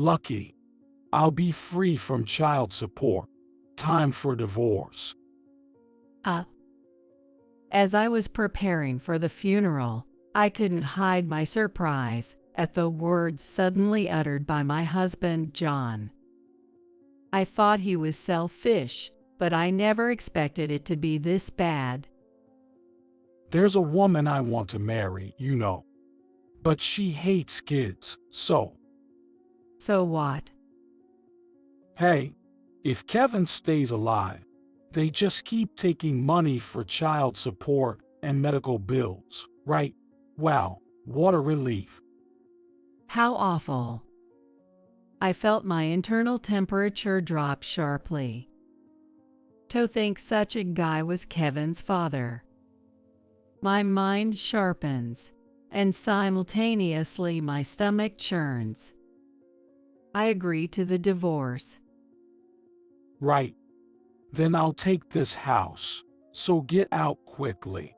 Lucky. I'll be free from child support. Time for divorce. Uh. As I was preparing for the funeral, I couldn't hide my surprise at the words suddenly uttered by my husband, John. I thought he was selfish, but I never expected it to be this bad. There's a woman I want to marry, you know. But she hates kids, so. So what? Hey, if Kevin stays alive, they just keep taking money for child support and medical bills, right? Wow, what a relief. How awful. I felt my internal temperature drop sharply. To think such a guy was Kevin's father. My mind sharpens, and simultaneously my stomach churns. I agree to the divorce. Right. Then I'll take this house, so get out quickly.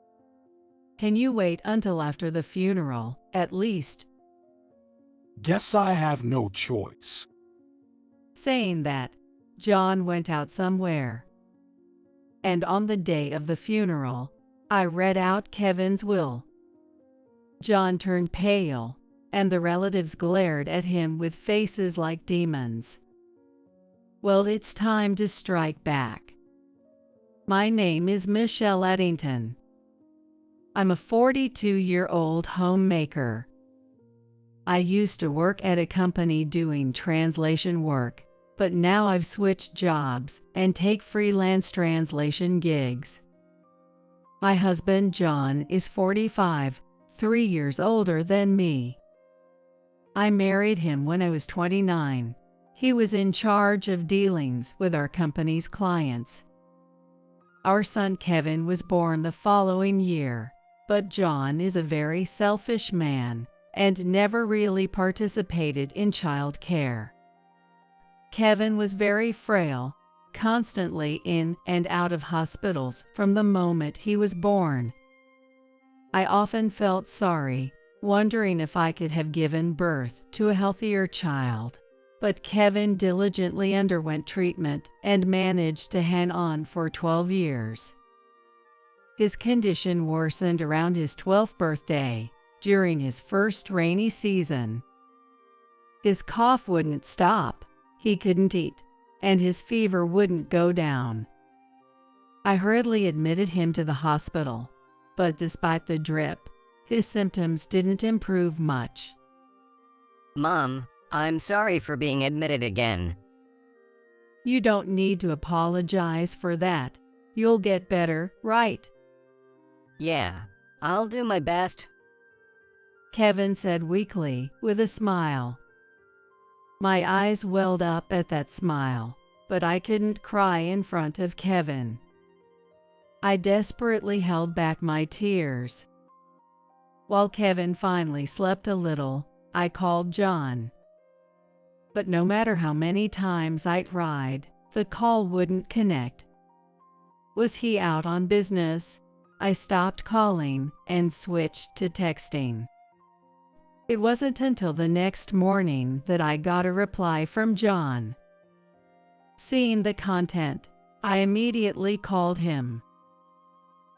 Can you wait until after the funeral, at least? Guess I have no choice. Saying that, John went out somewhere. And on the day of the funeral, I read out Kevin's will. John turned pale, and the relatives glared at him with faces like demons. Well, it's time to strike back. My name is Michelle Eddington. I'm a 42-year-old homemaker. I used to work at a company doing translation work, but now I've switched jobs and take freelance translation gigs. My husband John is 45, 3 years older than me. I married him when I was 29. He was in charge of dealings with our company's clients. Our son Kevin was born the following year, but John is a very selfish man and never really participated in child care. Kevin was very frail, constantly in and out of hospitals from the moment he was born. I often felt sorry, wondering if I could have given birth to a healthier child. But Kevin diligently underwent treatment and managed to hang on for 12 years. His condition worsened around his 12th birthday, during his first rainy season. His cough wouldn't stop, he couldn't eat, and his fever wouldn't go down. I hurriedly admitted him to the hospital, but despite the drip, his symptoms didn't improve much. Mom, I'm sorry for being admitted again. You don't need to apologize for that. You'll get better, right? Yeah, I'll do my best. Kevin said weakly, with a smile. My eyes welled up at that smile, but I couldn't cry in front of Kevin. I desperately held back my tears. While Kevin finally slept a little, I called John. But no matter how many times I tried, the call wouldn't connect. Was he out on business? I stopped calling and switched to texting. It wasn't until the next morning that I got a reply from John. Seeing the content, I immediately called him.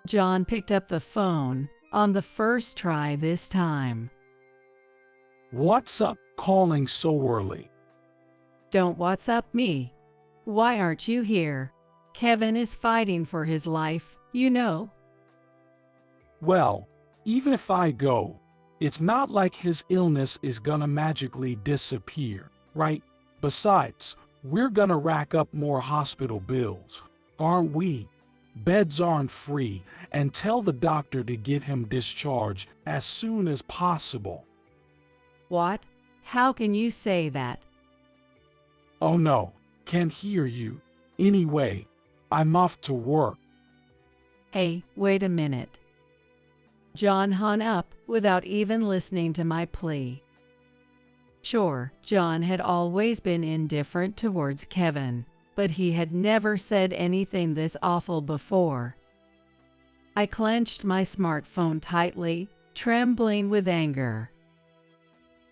John picked up the phone, on the first try this time. What's up, calling so early? Don't WhatsApp me. Why aren't you here? Kevin is fighting for his life, you know. Well, even if I go, it's not like his illness is gonna magically disappear, right? Besides, we're gonna rack up more hospital bills, aren't we? Beds aren't free, and tell the doctor to get him discharged as soon as possible. What? How can you say that? Oh no, can't hear you. Anyway, I'm off to work. Hey, wait a minute. John hung up without even listening to my plea. Sure, John had always been indifferent towards Kevin, but he had never said anything this awful before. I clenched my smartphone tightly, trembling with anger.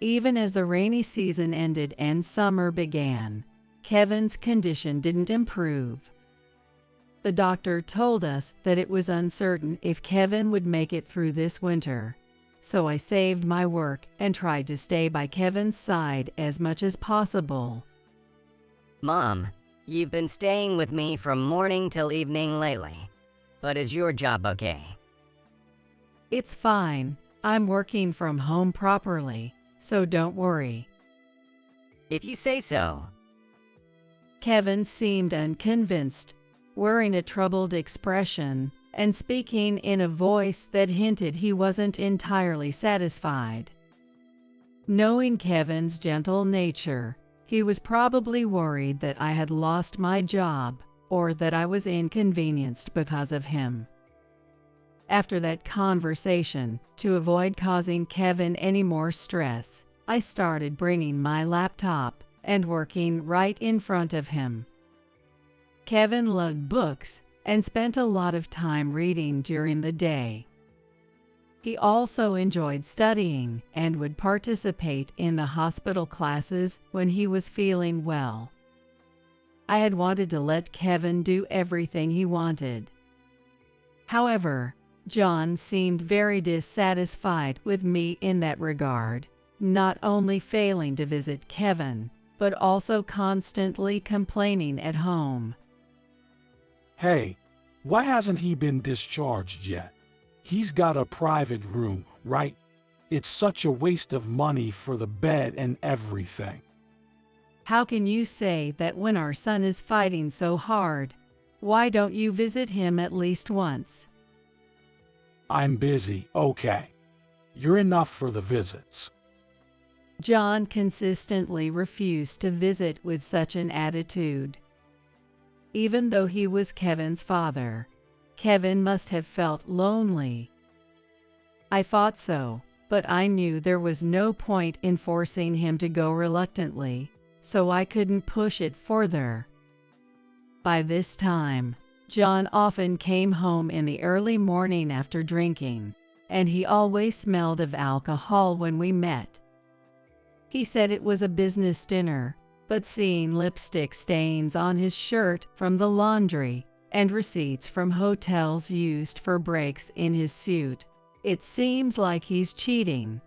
Even as the rainy season ended and summer began, Kevin's condition didn't improve. The doctor told us that it was uncertain if Kevin would make it through this winter, so I saved my work and tried to stay by Kevin's side as much as possible. Mom, you've been staying with me from morning till evening lately. But is your job okay? It's fine. I'm working from home properly, so don't worry. If you say so. Kevin seemed unconvinced, wearing a troubled expression and speaking in a voice that hinted he wasn't entirely satisfied. Knowing Kevin's gentle nature, he was probably worried that I had lost my job or that I was inconvenienced because of him. After that conversation, to avoid causing Kevin any more stress, I started bringing my laptop and working right in front of him. Kevin loved books and spent a lot of time reading during the day. He also enjoyed studying and would participate in the hospital classes when he was feeling well. I had wanted to let Kevin do everything he wanted. However, John seemed very dissatisfied with me in that regard, not only failing to visit Kevin, but also constantly complaining at home. Hey, why hasn't he been discharged yet? He's got a private room, right? It's such a waste of money for the bed and everything. How can you say that when our son is fighting so hard? Why don't you visit him at least once? I'm busy, okay. You're enough for the visits. John consistently refused to visit with such an attitude. Even though he was Kevin's father, Kevin must have felt lonely. I thought so, but I knew there was no point in forcing him to go reluctantly, so I couldn't push it further. By this time, John often came home in the early morning after drinking, and he always smelled of alcohol when we met. He said it was a business dinner, but seeing lipstick stains on his shirt from the laundry and receipts from hotels used for breaks in his suit, it seems like he's cheating.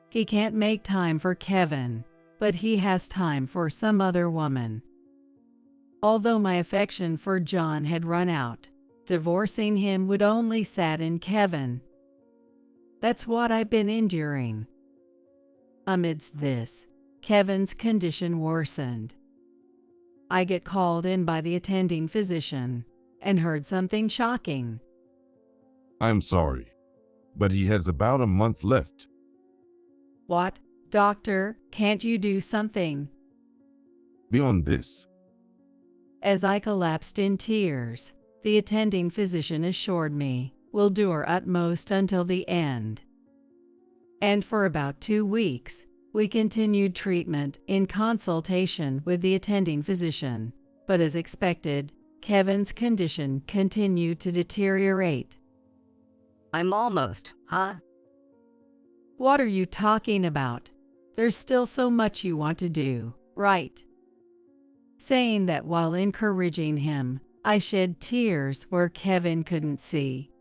He can't make time for Kevin, but he has time for some other woman. Although my affection for John had run out, divorcing him would only sadden Kevin. That's what I've been enduring. Amidst this, Kevin's condition worsened. I get called in by the attending physician and heard something shocking. I'm sorry, but he has about a month left. What? Doctor, can't you do something? Beyond this, As I collapsed in tears, the attending physician assured me, we'll do our utmost until the end. And for about 2 weeks, we continued treatment in consultation with the attending physician, but as expected, Kevin's condition continued to deteriorate. I'm almost, huh? What are you talking about? There's still so much you want to do, right? Saying that while encouraging him, I shed tears where Kevin couldn't see.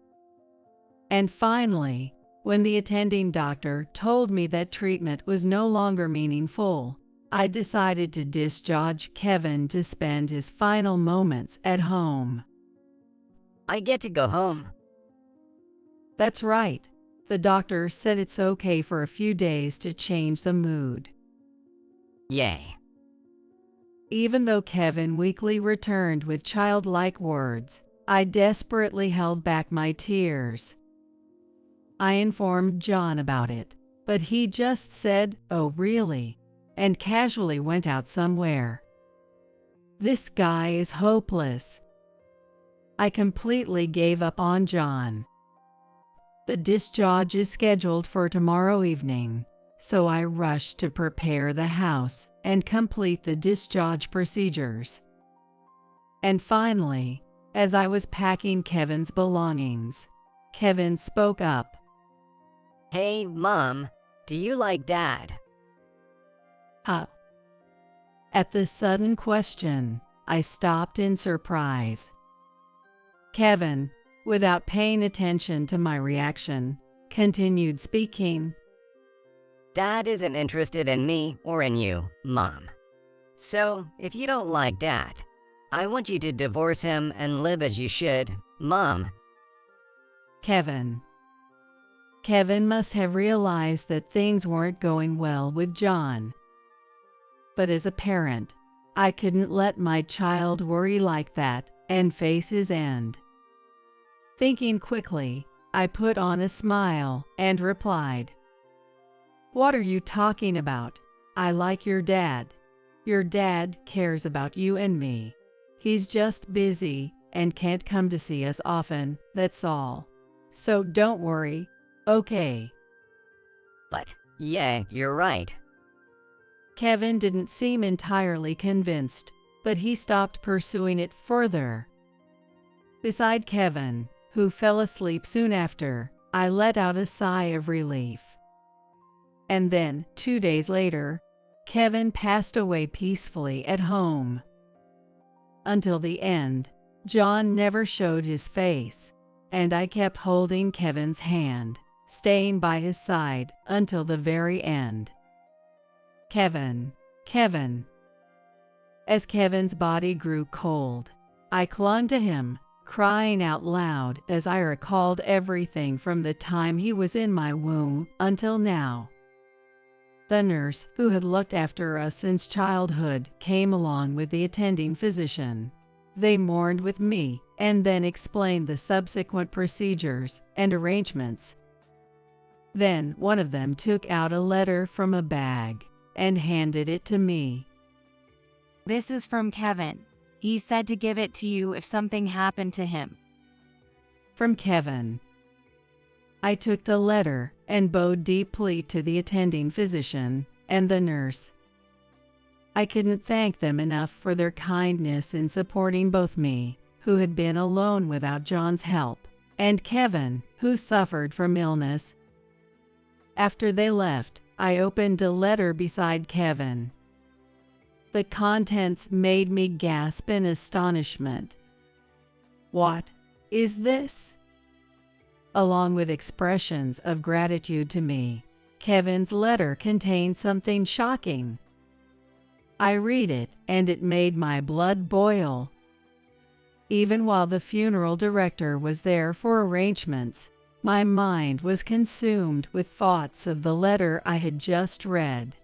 And finally, when the attending doctor told me that treatment was no longer meaningful, I decided to discharge Kevin to spend his final moments at home. I get to go home. That's right. The doctor said it's okay for a few days to change the mood. Yay. Even though Kevin weakly returned with childlike words, I desperately held back my tears. I informed John about it, but he just said, "Oh, really?" and casually went out somewhere. This guy is hopeless. I completely gave up on John. The discharge is scheduled for tomorrow evening, so I rushed to prepare the house and complete the discharge procedures. And finally, as I was packing Kevin's belongings, Kevin spoke up. Hey, Mom, Do you like Dad? At the sudden question, I stopped in surprise. Kevin, without paying attention to my reaction, continued speaking. Dad isn't interested in me or in you, Mom. So, if you don't like Dad, I want you to divorce him and live as you should, Mom. Kevin must have realized that things weren't going well with John. But as a parent, I couldn't let my child worry like that and face his end. Thinking quickly, I put on a smile and replied, "What are you talking about? I like your dad. Your dad cares about you and me. He's just busy and can't come to see us often, that's all. So don't worry, okay?" But, yeah, you're right. Kevin didn't seem entirely convinced, but he stopped pursuing it further. Beside Kevin, who fell asleep soon after, I let out a sigh of relief. And then, 2 days later, Kevin passed away peacefully at home. Until the end, John never showed his face, and I kept holding Kevin's hand, staying by his side until the very end. Kevin. As Kevin's body grew cold, I clung to him, crying out loud as I recalled everything from the time he was in my womb until now. The nurse, who had looked after us since childhood, came along with the attending physician. They mourned with me and then explained the subsequent procedures and arrangements. Then one of them took out a letter from a bag and handed it to me. "This is from Kevin. He said to give it to you if something happened to him." From Kevin. I took the letter and bowed deeply to the attending physician and the nurse. I couldn't thank them enough for their kindness in supporting both me, who had been alone without John's help, and Kevin, who suffered from illness. After they left, I opened a letter beside Kevin. The contents made me gasp in astonishment. What is this? Along with expressions of gratitude to me, Kevin's letter contained something shocking. I read it, and it made my blood boil. Even while the funeral director was there for arrangements, my mind was consumed with thoughts of the letter I had just read.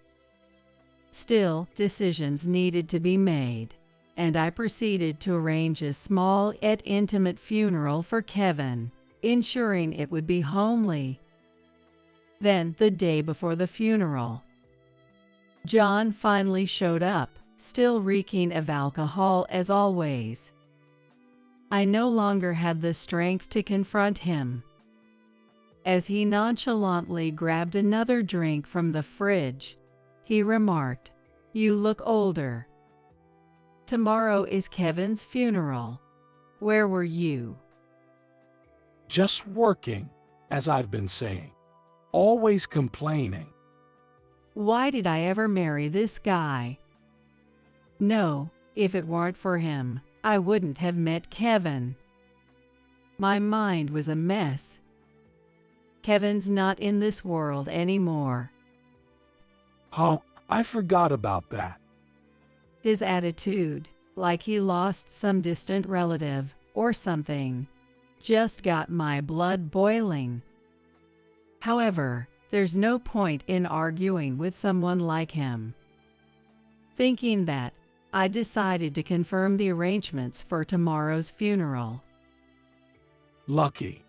Still, decisions needed to be made, and I proceeded to arrange a small yet intimate funeral for Kevin, ensuring it would be homely. Then, the day before the funeral, John finally showed up, still reeking of alcohol as always. I no longer had the strength to confront him. As he nonchalantly grabbed another drink from the fridge, he remarked, "You look older. Tomorrow is Kevin's funeral. Where were you?" Just working, as I've been saying. Always complaining. Why did I ever marry this guy? No, if it weren't for him, I wouldn't have met Kevin. My mind was a mess. Kevin's not in this world anymore. Oh, I forgot about that. His attitude, like he lost some distant relative or something, just got my blood boiling. However, there's no point in arguing with someone like him. Thinking that, I decided to confirm the arrangements for tomorrow's funeral. Lucky.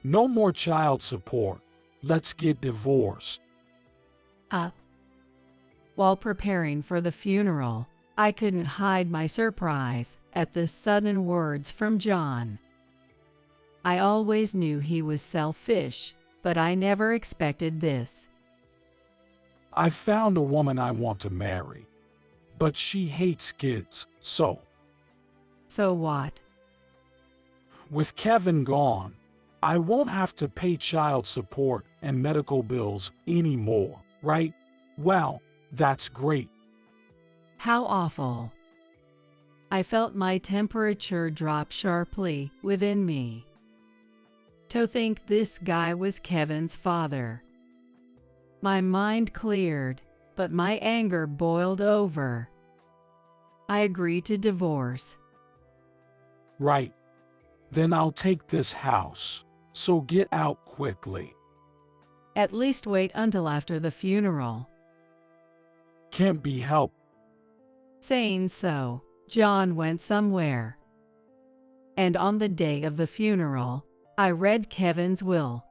No more child support. Let's get divorced. While preparing for the funeral, I couldn't hide my surprise at the sudden words from John. I always knew he was selfish, but I never expected this. I found a woman I want to marry, but she hates kids, so. So what? With Kevin gone, I won't have to pay child support and medical bills anymore, right? Well, that's great. How awful. I felt my temperature drop sharply within me. To think this guy was Kevin's father. My mind cleared, but my anger boiled over. I agreed to divorce. Right. Then I'll take this house, so get out quickly. At least wait until after the funeral. Can't be helped. Saying so, John went somewhere. And on the day of the funeral, I read Kevin's will.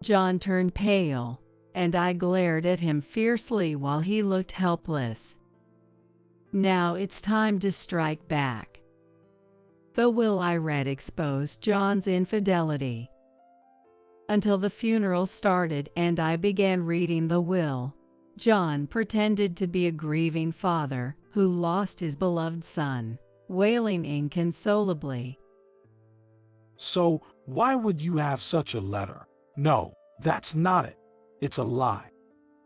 John turned pale, and I glared at him fiercely while he looked helpless. Now it's time to strike back. The will I read exposed John's infidelity. Until the funeral started and I began reading the will, John pretended to be a grieving father who lost his beloved son, wailing inconsolably. So, why would you have such a letter? No, that's not it. It's a lie.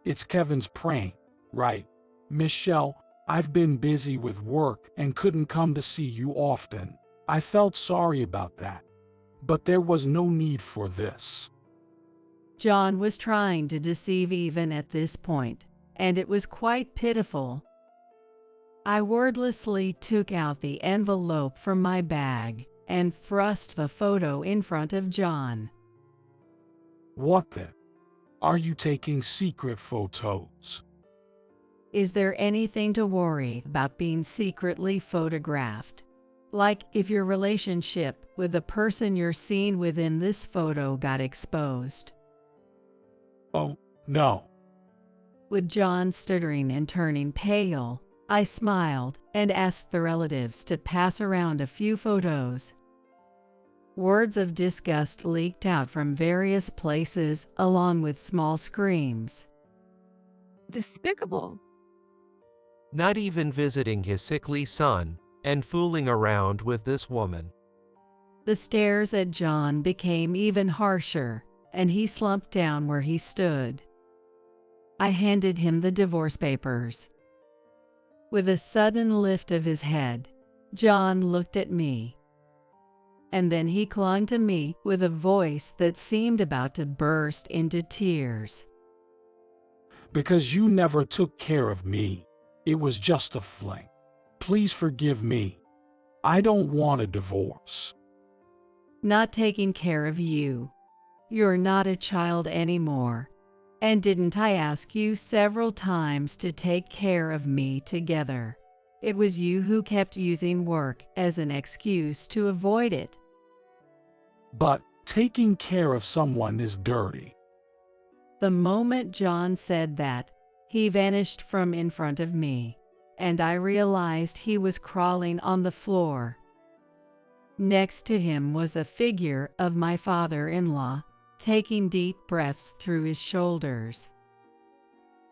It's Kevin's praying, right? Michelle, I've been busy with work and couldn't come to see you often. I felt sorry about that. But there was no need for this. John was trying to deceive even at this point, and it was quite pitiful. I wordlessly took out the envelope from my bag and thrust the photo in front of John. What the? Are you taking secret photos? Is there anything to worry about being secretly photographed? Like if your relationship with the person you're seeing within this photo got exposed. Oh, no. With John stuttering and turning pale, I smiled and asked the relatives to pass around a few photos. Words of disgust leaked out from various places along with small screams. Despicable. Not even visiting his sickly son and fooling around with this woman. The stares at John became even harsher, and he slumped down where he stood. I handed him the divorce papers. With a sudden lift of his head, John looked at me. And then he clung to me with a voice that seemed about to burst into tears. Because you never took care of me. It was just a fling. Please forgive me. I don't want a divorce. Not taking care of you. You're not a child anymore. And didn't I ask you several times to take care of me together? It was you who kept using work as an excuse to avoid it. But taking care of someone is dirty. The moment John said that, he vanished from in front of me, and I realized he was crawling on the floor. Next to him was a figure of my father-in-law, taking deep breaths through his shoulders.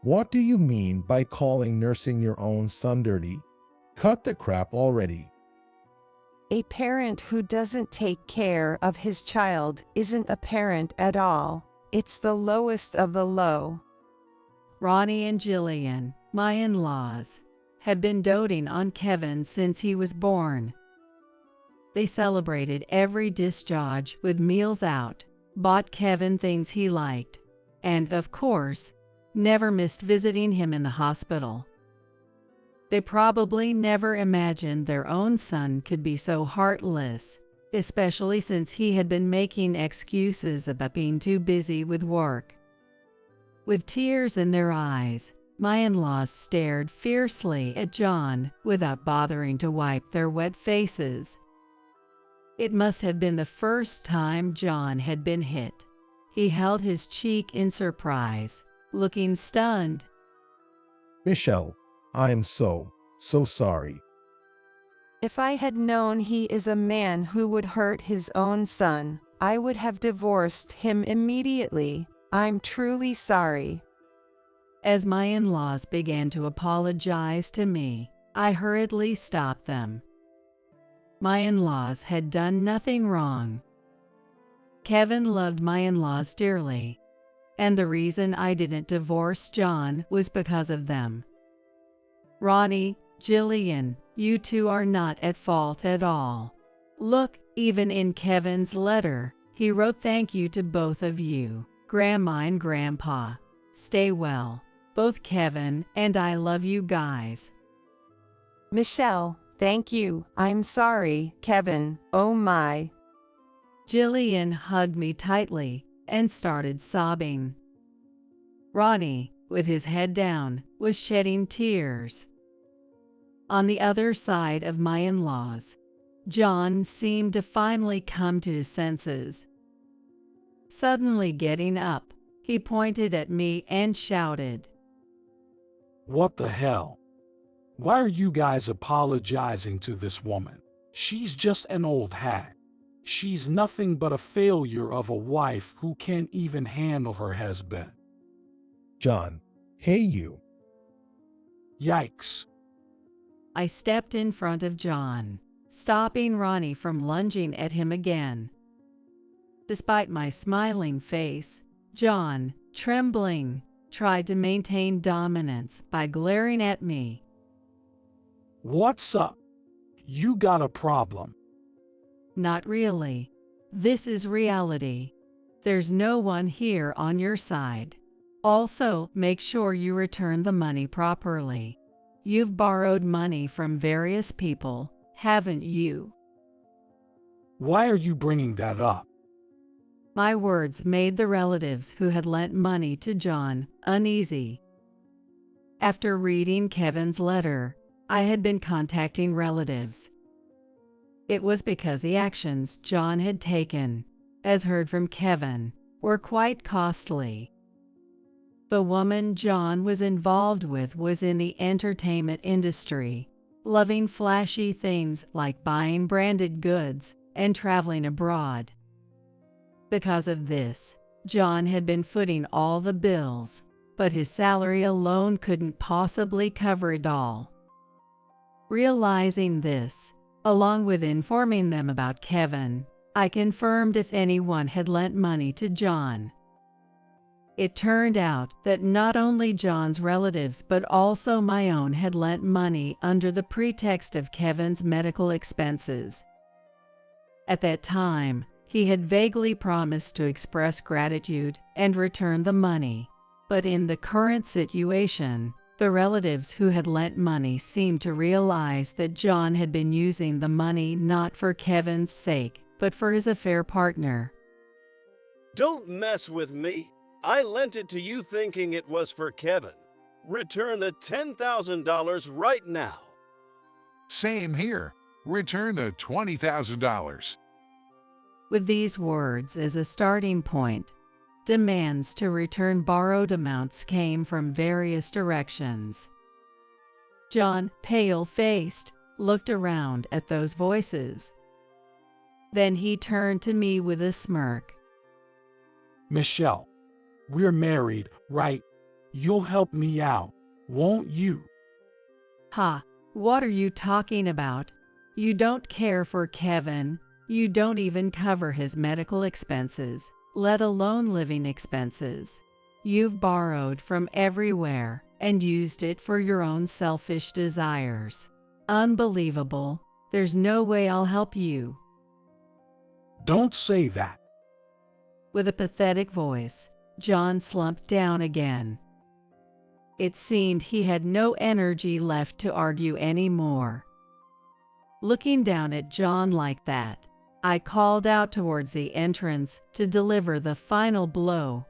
What do you mean by calling nursing your own son dirty? Cut the crap already. A parent who doesn't take care of his child isn't a parent at all. It's the lowest of the low. Ronnie and Jillian, my in-laws, had been doting on Kevin since he was born. They celebrated every discharge with meals out, bought Kevin things he liked, and, of course, never missed visiting him in the hospital. They probably never imagined their own son could be so heartless, especially since he had been making excuses about being too busy with work. With tears in their eyes, my in-laws stared fiercely at John without bothering to wipe their wet faces. It must have been the first time John had been hit. He held his cheek in surprise, looking stunned. Michelle, I'm so sorry. If I had known he is a man who would hurt his own son, I would have divorced him immediately. I'm truly sorry. As my in-laws began to apologize to me, I hurriedly stopped them. My in-laws had done nothing wrong. Kevin loved my in-laws dearly, and the reason I didn't divorce John was because of them. Ronnie, Jillian, you two are not at fault at all. Look, even in Kevin's letter, he wrote thank you to both of you, Grandma and Grandpa. Stay well. Both Kevin and I love you guys. Michelle, thank you. I'm sorry, Kevin. Oh my. Jillian hugged me tightly and started sobbing. Ronnie, with his head down, was shedding tears. On the other side of my in-laws, John seemed to finally come to his senses. Suddenly getting up, he pointed at me and shouted, What the hell? Why are you guys apologizing to this woman? She's just an old hag. She's nothing but a failure of a wife who can't even handle her husband. John, hey you. Yikes. I stepped in front of John, stopping Ronnie from lunging at him again. Despite my smiling face, John, trembling, tried to maintain dominance by glaring at me. What's up? You got a problem. Not really. This is reality. There's no one here on your side. Also, make sure you return the money properly. You've borrowed money from various people, haven't you? Why are you bringing that up? My words made the relatives who had lent money to John uneasy. After reading Kevin's letter, I had been contacting relatives. It was because the actions John had taken, as heard from Kevin, were quite costly. The woman John was involved with was in the entertainment industry, loving flashy things like buying branded goods and traveling abroad. Because of this, John had been footing all the bills, but his salary alone couldn't possibly cover it all. Realizing this, along with informing them about Kevin, I confirmed if anyone had lent money to John. It turned out that not only John's relatives but also my own had lent money under the pretext of Kevin's medical expenses. At that time, he had vaguely promised to express gratitude and return the money, but in the current situation, the relatives who had lent money seemed to realize that John had been using the money not for Kevin's sake, but for his affair partner. Don't mess with me. I lent it to you thinking it was for Kevin. Return the $10,000 right now. Same here. Return the $20,000. With these words as a starting point, demands to return borrowed amounts came from various directions. John, pale-faced, looked around at those voices. Then he turned to me with a smirk. Michelle, we're married, right? You'll help me out, won't you? Ha, what are you talking about? You don't care for Kevin. You don't even cover his medical expenses, let alone living expenses. You've borrowed from everywhere and used it for your own selfish desires. Unbelievable. There's no way I'll help you. Don't say that. With a pathetic voice, John slumped down again. It seemed he had no energy left to argue anymore. Looking down at John like that, I called out towards the entrance to deliver the final blow.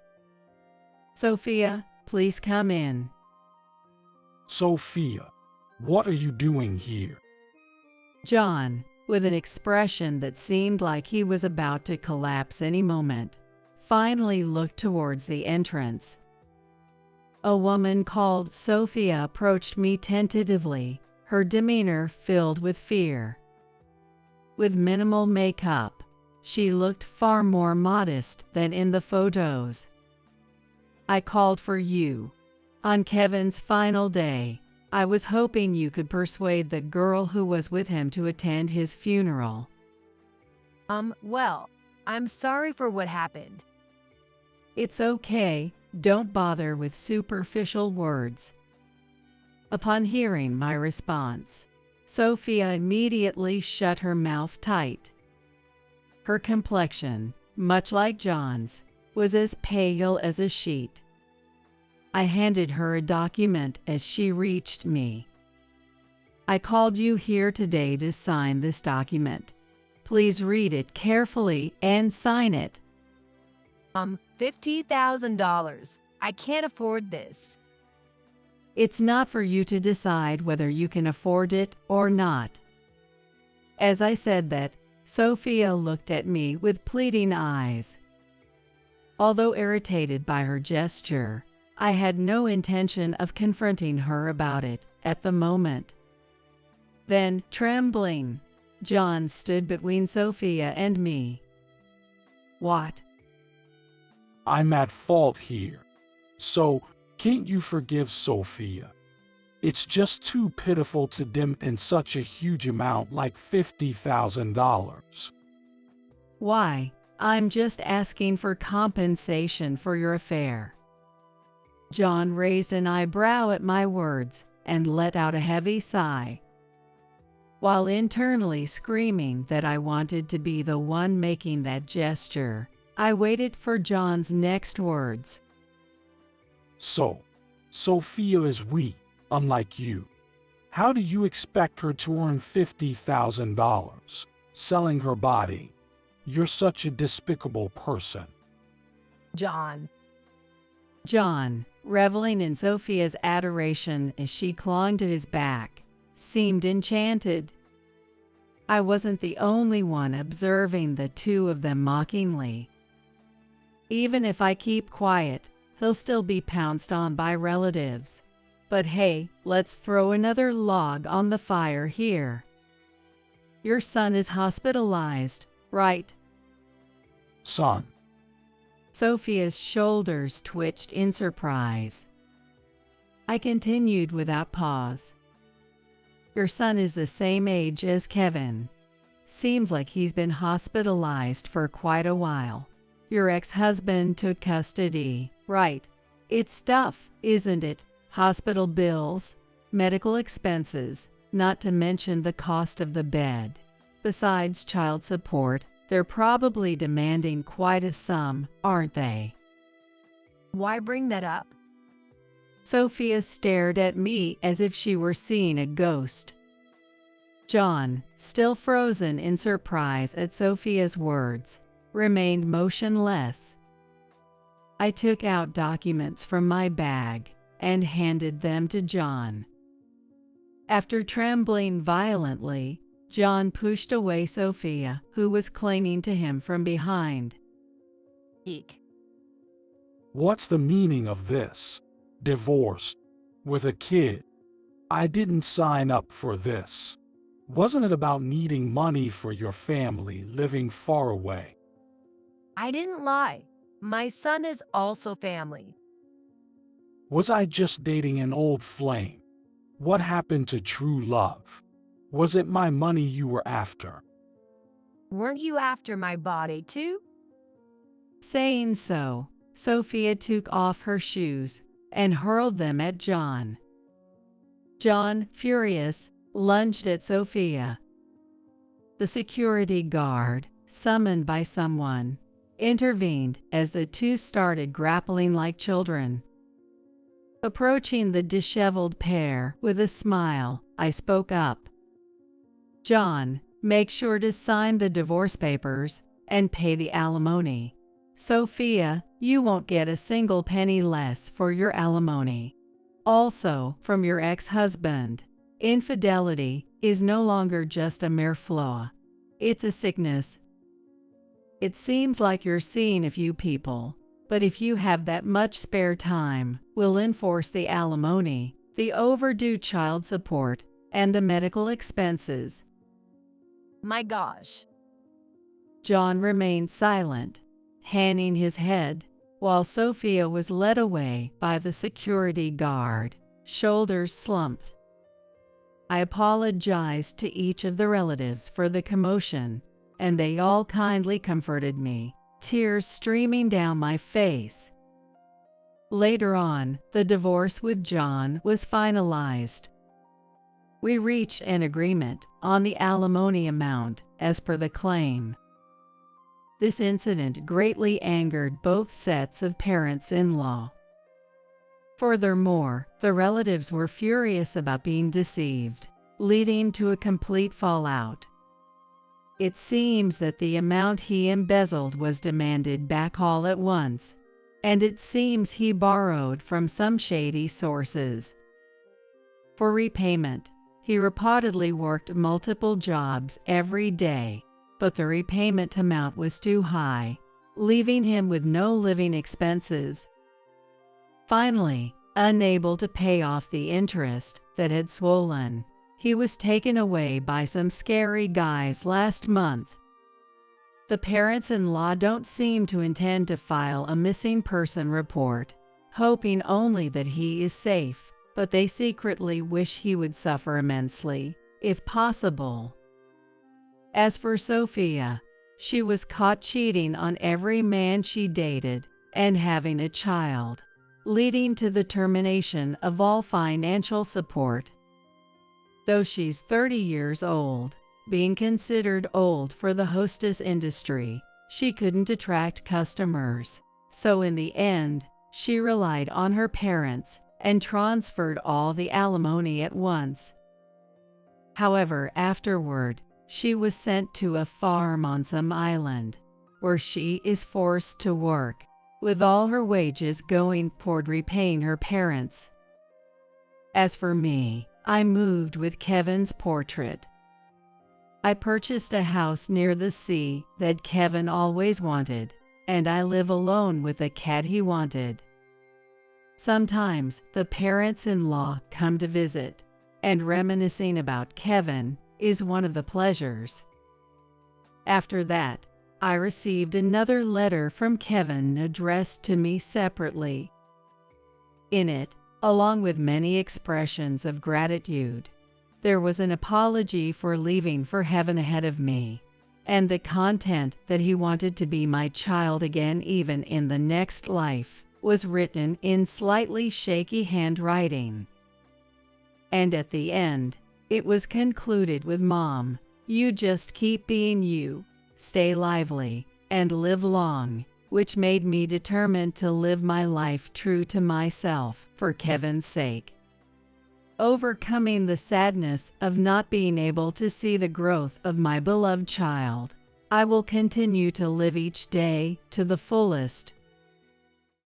Sophia, please come in. Sophia, what are you doing here? John, with an expression that seemed like he was about to collapse any moment, finally looked towards the entrance. A woman called Sophia approached me tentatively, her demeanor filled with fear. With minimal makeup, she looked far more modest than in the photos. I called for you. On Kevin's final day, I was hoping you could persuade the girl who was with him to attend his funeral. Well, I'm sorry for what happened. It's okay, don't bother with superficial words. Upon hearing my response, Sophia immediately shut her mouth tight. Her complexion, much like John's, was as pale as a sheet. I handed her a document as she reached me. I called you here today to sign this document. Please read it carefully and sign it. $50,000. I can't afford this. It's not for you to decide whether you can afford it or not. As I said that, Sophia looked at me with pleading eyes. Although irritated by her gesture, I had no intention of confronting her about it at the moment. Then, trembling, John stood between Sophia and me. What? I'm at fault here. So, can't you forgive Sophia? It's just too pitiful to dimp in such a huge amount like $50,000. Why, I'm just asking for compensation for your affair. John raised an eyebrow at my words and let out a heavy sigh. While internally screaming that I wanted to be the one making that gesture, I waited for John's next words. So, Sophia is weak, unlike you. How do you expect her to earn $50,000 selling her body? You're such a despicable person. John, reveling in Sophia's adoration as she clung to his back, seemed enchanted. I wasn't the only one observing the two of them mockingly. Even if I keep quiet, he'll still be pounced on by relatives. But hey, let's throw another log on the fire here. Your son is hospitalized, right? Son. Sophia's shoulders twitched in surprise. I continued without pause. Your son is the same age as Kevin. Seems like he's been hospitalized for quite a while. Your ex-husband took custody, right? It's tough, isn't it? Hospital bills, medical expenses, not to mention the cost of the bed. Besides child support, they're probably demanding quite a sum, aren't they? why bring that up? Sophia stared at me as if she were seeing a ghost. John, still frozen in surprise at Sophia's words, remained motionless. I took out documents from my bag and handed them to John. After trembling violently, John pushed away Sophia, who was clinging to him from behind. Eek. What's the meaning of this? Divorced? With a kid? I didn't sign up for this. Wasn't it about needing money for your family living far away? I didn't lie. My son is also family. Was I just dating an old flame? What happened to true love? Was it my money you were after? Weren't you after my body too? Saying so, Sophia took off her shoes and hurled them at John. John, furious, lunged at Sophia. The security guard, summoned by someone, intervened as the two started grappling like children. Approaching the disheveled pair with a smile, I spoke up. John, make sure to sign the divorce papers and pay the alimony. Sophia, you won't get a single penny less for your alimony. Also, from your ex-husband. Infidelity is no longer just a mere flaw. It's a sickness. It seems like you're seeing a few people, but if you have that much spare time, we'll enforce the alimony, the overdue child support, and the medical expenses. My gosh. John remained silent, hanging his head, while Sophia was led away by the security guard, shoulders slumped. I apologized to each of the relatives for the commotion, and they all kindly comforted me, tears streaming down my face. Later on, the divorce with John was finalized. We reached an agreement on the alimony amount as per the claim. This incident greatly angered both sets of parents-in-law. Furthermore, the relatives were furious about being deceived, leading to a complete fallout. It seems that the amount he embezzled was demanded back all at once, and it seems he borrowed from some shady sources. For repayment, he reportedly worked multiple jobs every day, but the repayment amount was too high, leaving him with no living expenses. Finally, unable to pay off the interest that had swollen, he was taken away by some scary guys last month. The parents-in-law don't seem to intend to file a missing person report, hoping only that he is safe, but they secretly wish he would suffer immensely, if possible. As for Sophia, she was caught cheating on every man she dated and having a child, leading to the termination of all financial support. Though she's 30 years old, being considered old for the hostess industry, she couldn't attract customers, so in the end, she relied on her parents and transferred all the alimony at once. However, afterward, she was sent to a farm on some island, where she is forced to work, with all her wages going toward repaying her parents. As for me, I moved with Kevin's portrait. I purchased a house near the sea that Kevin always wanted, and I live alone with a cat he wanted. Sometimes the parents-in-law come to visit, and reminiscing about Kevin is one of the pleasures. After that, I received another letter from Kevin addressed to me separately. In it, along with many expressions of gratitude, there was an apology for leaving for heaven ahead of me, and the content that he wanted to be my child again even in the next life was written in slightly shaky handwriting. And at the end, it was concluded with, "Mom, you just keep being you, stay lively, and live long," which made me determined to live my life true to myself for Kevin's sake. Overcoming the sadness of not being able to see the growth of my beloved child, I will continue to live each day to the fullest,